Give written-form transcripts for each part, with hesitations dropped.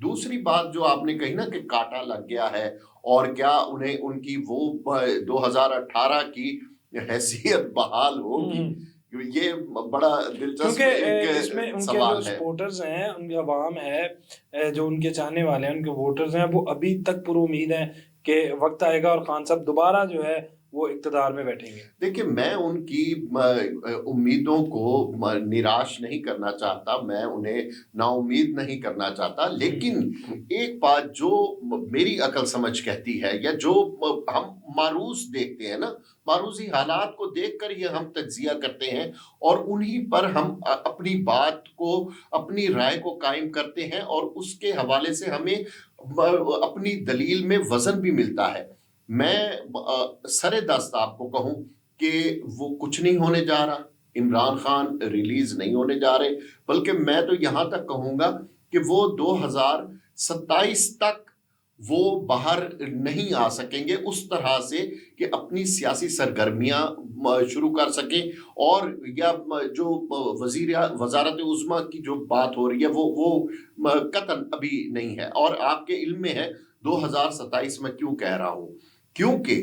دوسری بات جو آپ نے کہی نا کہ کاٹا لگ گیا ہے اور کیا انہیں ان کی وہ 2018 کی حیثیت بحال ہوگی، یہ بڑا دلچسپ کیونکہ اس میں ایک ان کے جو سوال ہے۔ سپورٹرز ہیں، ان کے عوام ہے، جو ان کے چاہنے والے ہیں، ان کے ووٹرز ہیں، وہ ابھی تک پر امید ہیں کہ وقت آئے گا اور خان صاحب دوبارہ جو ہے وہ اقتدار میں بیٹھیں گے۔ دیکھیں میں ان کی امیدوں کو نراش نہیں کرنا چاہتا، میں انہیں نا امید نہیں کرنا چاہتا، لیکن ایک بات جو میری عقل سمجھ کہتی ہے یا جو ہم معروض دیکھتے ہیں نا، معروضی حالات کو دیکھ کر یہ ہم تجزیہ کرتے ہیں اور انہی پر ہم اپنی بات کو، اپنی رائے کو قائم کرتے ہیں اور اس کے حوالے سے ہمیں اپنی دلیل میں وزن بھی ملتا ہے۔ میں سر دست آپ کو کہوں کہ وہ کچھ نہیں ہونے جا رہا، عمران خان ریلیز نہیں ہونے جا رہے، بلکہ میں تو یہاں تک کہوں گا کہ وہ 2027 تک وہ باہر نہیں آ سکیں گے اس طرح سے کہ اپنی سیاسی سرگرمیاں شروع کر سکیں، اور یا جو وزارت عظمیٰ کی جو بات ہو رہی ہے وہ قطعاً ابھی نہیں ہے۔ اور آپ کے علم میں ہے 2027 میں کیوں کہہ رہا ہوں، کیونکہ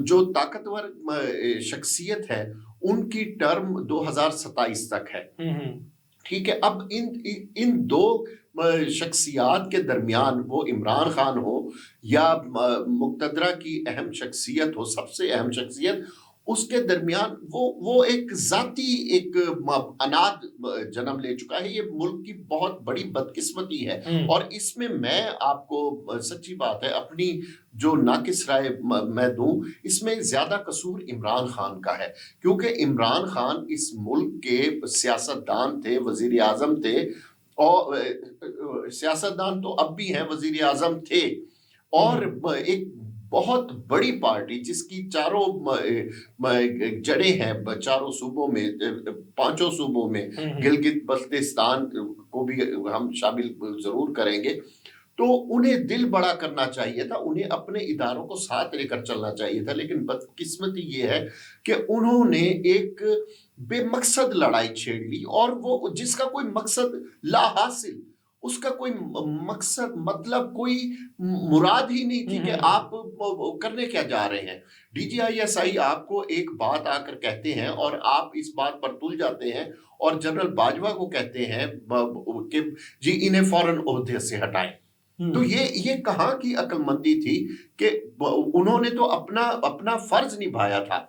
جو طاقتور شخصیت ہے ان کی ٹرم 2027 تک ہے، ٹھیک ہے۔ اب ان دو شخصیات کے درمیان وہ عمران خان ہو یا مقتدرہ کی اہم شخصیت ہو، سب سے اہم شخصیت، اس کے درمیان وہ ایک ذاتی ایک اناد جنم لے چکا ہے۔ یہ ملک کی بہت بڑی بدقسمتی ہے، اور اس میں آپ کو سچی بات ہے اپنی جو ناقص رائے میں دوں، اس میں زیادہ قصور عمران خان کا ہے، کیونکہ عمران خان اس ملک کے سیاستدان تھے، وزیر اعظم تھے، اور سیاستدان تو اب بھی ہیں، وزیر اعظم تھے، اور ایک بہت بڑی پارٹی جس کی چاروں جڑیں ہیں چاروں صوبوں میں، 5 صوبوں میں، گلگت بلتستان کو بھی ہم شامل ضرور کریں گے، تو انہیں دل بڑا کرنا چاہیے تھا، انہیں اپنے اداروں کو ساتھ لے کر چلنا چاہیے تھا، لیکن بدقسمتی یہ ہے کہ انہوں نے ایک بے مقصد لڑائی چھیڑ لی، اور وہ جس کا کوئی مقصد لا حاصل، اس کا کوئی مقصد مطلب کوئی مراد ہی نہیں تھی کہ آپ کرنے کیا جا رہے ہیں۔ ڈی جی آئی ایس آئی آپ کو ایک بات آ کر کہتے ہیں اور آپ اس بات پر تل جاتے ہیں، اور جنرل باجوہ کو کہتے ہیں کہ جی انہیں فوراً عہدے سے ہٹائیں۔ تو یہ کہاں کی عقل مندی تھی کہ انہوں نے تو اپنا فرض نبھایا تھا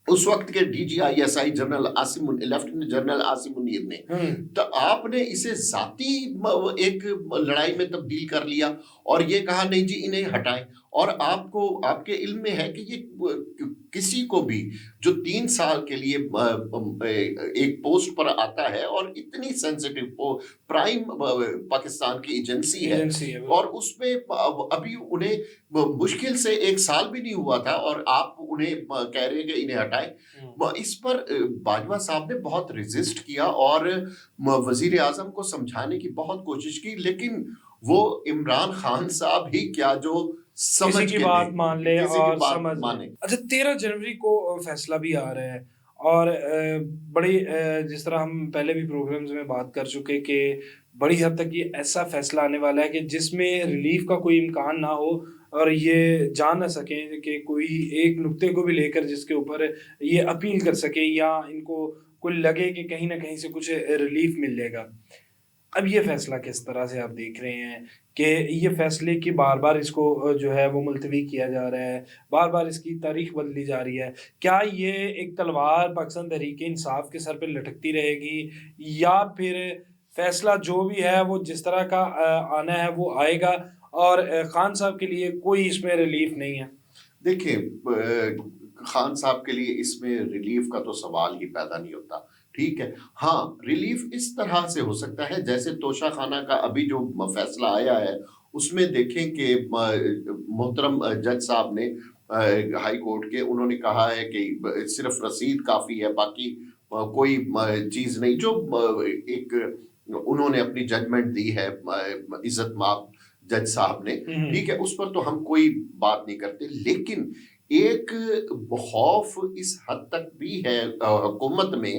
اس وقت کے D G I S I lieutenant general Asim Munir نے، تو آپ نے اسے ذاتی ایک لڑائی میں تبدیل کر لیا اور یہ کہا نہیں جی انہیں ہٹائیں۔ اور آپ کے علم میں ہے کہ یہ کسی کو بھی جو 3 سال کے لیے ایک پوسٹ پر آتا ہے، اور اتنی سینسٹیو پرائم پاکستان کی ایجنسی ہے، اور اس میں ابھی انہیں مشکل سے 1 سال بھی نہیں ہوا تھا، اور آپ انہیں کہہ رہے ہیں کہ انہیں ہٹائیں۔ اس پر باجوہ صاحب نے بہت ریزسٹ کیا اور وزیر اعظم کو سمجھانے کی بہت کوشش کی، لیکن وہ عمران خان صاحب ہی کیا جو کسی کی بات مان لے اور سمجھ لے۔ اچھا 13 جنوری کو فیصلہ بھی آ رہا ہے، اور بڑی جس طرح ہم پہلے بھی پروگرامز میں بات کر چکے کہ بڑی حد تک یہ ایسا فیصلہ آنے والا ہے کہ جس میں ریلیف کا کوئی امکان نہ ہو، اور یہ جان نہ سکیں کہ کوئی ایک نقطے کو بھی لے کر جس کے اوپر یہ اپیل کر سکے، یا ان کو کوئی لگے کہ کہیں نہ کہیں سے کچھ ریلیف مل جائے گا۔ اب یہ فیصلہ کس طرح سے آپ دیکھ رہے ہیں کہ یہ فیصلے کی بار بار اس کو جو ہے وہ ملتوی کیا جا رہا ہے، بار بار اس کی تاریخ بدلی جا رہی ہے؟ کیا یہ ایک تلوار پاکستان تحریک انصاف کے سر پہ لٹکتی رہے گی، یا پھر فیصلہ جو بھی ہے وہ جس طرح کا آنا ہے وہ آئے گا، اور خان صاحب کے لیے کوئی اس میں ریلیف نہیں ہے؟ دیکھیں خان صاحب کے لیے اس میں ریلیف کا تو سوال ہی پیدا نہیں ہوتا، ٹھیک ہے۔ ہاں ریلیف اس طرح سے ہو سکتا ہے جیسے توشہ خانہ کا ابھی جو فیصلہ آیا ہے، اس میں دیکھیں کہ محترم جج صاحب نے ہائی کورٹ کے، انہوں نے کہا ہے کہ صرف رسید کافی ہے، باقی کوئی چیز نہیں، جو ایک انہوں نے اپنی ججمنٹ دی ہے عزت مآب جج صاحب نے، ٹھیک ہے، اس پر تو ہم کوئی بات نہیں کرتے، لیکن ایک خوف اس حد تک بھی ہے حکومت میں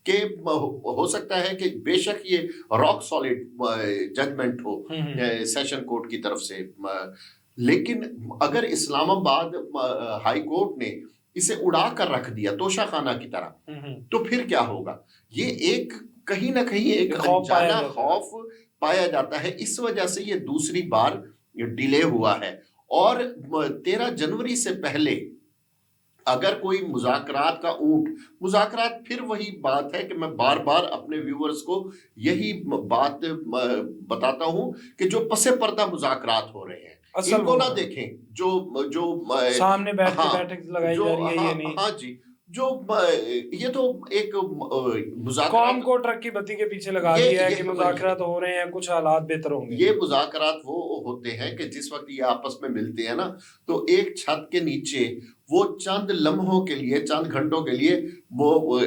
کہ ہو سکتا ہے کہ بے شک یہ راک سالڈ ججمنٹ ہو سیشن کورٹ کی طرف سے، لیکن اگر اسلام آباد ہائی کورٹ نے اسے اڑا کر رکھ دیا توشہ خانہ کی طرح، تو پھر کیا ہوگا؟ یہ ایک کہیں نہ کہیں ایک انجانا خوف پایا جاتا ہے، اس وجہ سے یہ دوسری بار ڈیلے ہوا ہے۔ اور 13 جنوری سے پہلے اگر کوئی مذاکرات کا اونٹ، مذاکرات پھر وہی بات ہے کہ میں بار بار اپنے ویورز کو یہی بات بتاتا ہوں کہ جو پس پردہ مذاکرات ہو رہے ہیں ان کو نہ دیکھیں، جو سامنے بیٹھ کے بیٹھک لگائی جا رہی ہے، یہ نہیں، ہاں جی، جو یہ تو ایک مذاکرات قوم کو ٹرک کی بتی کے پیچھے لگا دیا ہے کہ مذاکرات ہو رہے ہیں، کچھ حالات بہتر ہوں گے۔ یہ مذاکرات وہ ہوتے ہیں کہ جس وقت یہ آپس میں ملتے ہیں نا، تو ایک چھت کے نیچے وہ چند لمحوں کے لیے، چند گھنٹوں کے لیے، وہ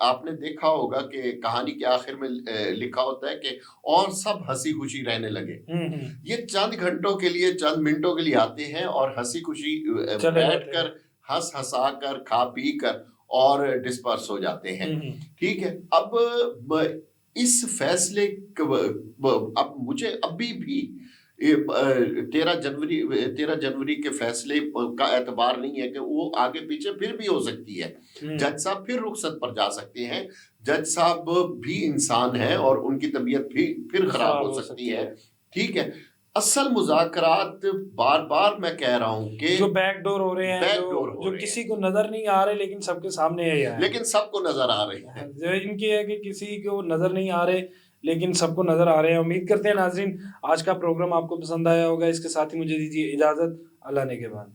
آپ نے دیکھا ہوگا کہ کہانی کے آخر میں لکھا ہوتا ہے کہ اور سب ہنسی خوشی رہنے لگے۔ یہ چند گھنٹوں کے لیے، چند منٹوں کے لیے آتے ہیں اور ہنسی خوشی بیٹھ کر ہنس ہنسا کر کھا پی کر اور ڈسپرس ہو جاتے ہیں، ٹھیک ہے۔ اب اس فیصلے اب مجھے ابھی بھی 13 جنوری کے فیصلے کا اعتبار نہیں ہے کہ وہ آگے پیچھے پھر بھی ہو سکتی ہے، جج صاحب پھر رخصت پر جا سکتے ہیں، جج صاحب بھی انسان ہیں اور ان کی طبیعت بھی پھر خراب ہو سکتی ہے، ٹھیک ہے۔ اصل مذاکرات بار بار میں کہہ رہا ہوں کہ جو بیک ڈور ہو رہے ہیں، جو کسی کو نظر نہیں آ رہے لیکن سب کے سامنے ہے، لیکن سب کو نظر آ رہے ہیں، جو ان کی ہے کہ کسی کو نظر نہیں آ رہے لیکن سب کو نظر آ رہے ہیں۔ امید کرتے ہیں ناظرین آج کا پروگرام آپ کو پسند آیا ہوگا، اس کے ساتھ ہی مجھے دیجیے اجازت، اللہ نے کے بعد۔